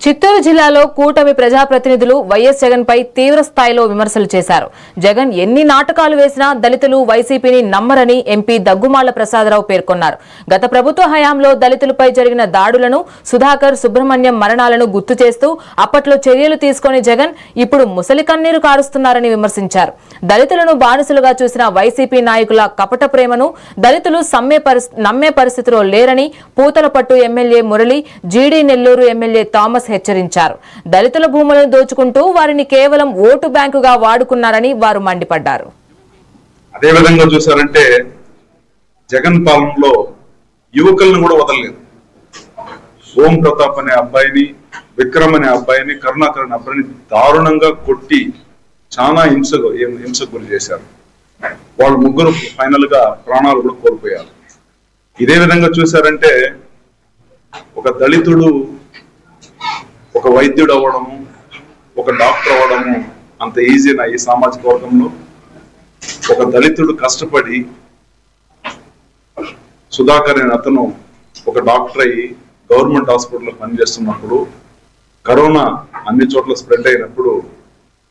చిత్తూరు జిల్లాలో కూటమి ప్రజాప్రతినిధులు వైఎస్ జగన్ పై తీవ్ర స్థాయిలో విమర్శలు చేశారు. జగన్ ఎన్ని నాటకాలు వేసినా దళితులు వైసీపీని నమ్మరని ఎంపీ దగ్గుమాళ్ల ప్రసాదరావు పేర్కొన్నారు. గత ప్రభుత్వ హయాంలో దళితులపై జరిగిన దాడులను, సుధాకర్, సుబ్రహ్మణ్యం మరణాలను గుర్తు చేస్తూ అప్పట్లో చర్యలు తీసుకుని జగన్ ఇప్పుడు ముసలి కన్నీరు కారుస్తున్నారని విమర్శించారు. దళితులను బానిసలుగా చూసిన వైసీపీ నాయకుల కపట ప్రేమను దళితులు నమ్మే పరిస్థితిలో లేరని పూతలపట్టు ఎమ్మెల్యే మురళి, జీడీ నెల్లూరు ఎమ్మెల్యే థామస్ హెచ్చరించారు. దళితుల భూములను దోచుకుంటూ వారిని కేవలం ఓటు బ్యాంకుగా వాడుకున్నారని వారు మండిపడ్డారు. అదే విధంగా చూసారంటే జగన్ పాలనలో యువకులను కూడా వదలలేదు. ఓం ప్రతాప్ అనే అబ్బాయిని, విక్రమ్ అనే అబ్బాయిని, కరుణాకర్ అనే అబ్బాయిని దారుణంగా కొట్టి చాలా హింసకు గురి చేశారు. వాళ్ళు ముగ్గురు ఫైనల్ గా ప్రాణాలు కూడా కోల్పోయారు. ఇదే విధంగా చూసారంటే ఒక దళితుడు ఒక వైద్యుడు అవ్వడము, ఒక డాక్టర్ అవ్వడము అంత ఈజీనా ఈ సామాజిక వర్గంలో? ఒక దళితుడు కష్టపడి సుధాకర్ అనే అతను ఒక డాక్టర్ అయ్యి గవర్నమెంట్ హాస్పిటల్లో పనిచేస్తున్నప్పుడు, కరోనా అన్ని చోట్ల స్ప్రెడ్ అయినప్పుడు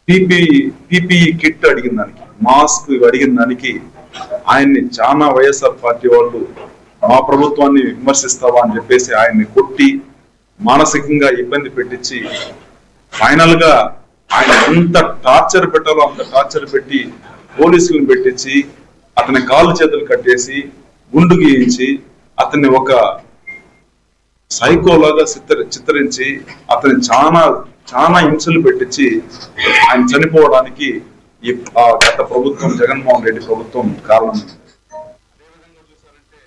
పీపీఈ కిట్ అడిగిన దానికి, మాస్క్ అడిగిన దానికి ఆయన్ని చాలా వైఎస్ఆర్ పార్టీ వాళ్ళు మా ప్రభుత్వాన్ని విమర్శిస్తావా అని చెప్పేసి ఆయన్ని కొట్టి మానసికంగా ఇబ్బంది పెట్టించి ఫైనల్ గా ఆయన ఎంత టార్చర్ పెట్టాలో అంత టార్చర్ పెట్టి పోలీసులను పెట్టించి అతని కాళ్ళు చేతులు కట్టేసి గుండు గీయించి అతన్ని ఒక సైకోలాగా చిత్రించి అతని చాలా హింసలు పెట్టించి ఆయన చనిపోవడానికి ఈ గత ప్రభుత్వం, జగన్మోహన్ రెడ్డి ప్రభుత్వం కారణం.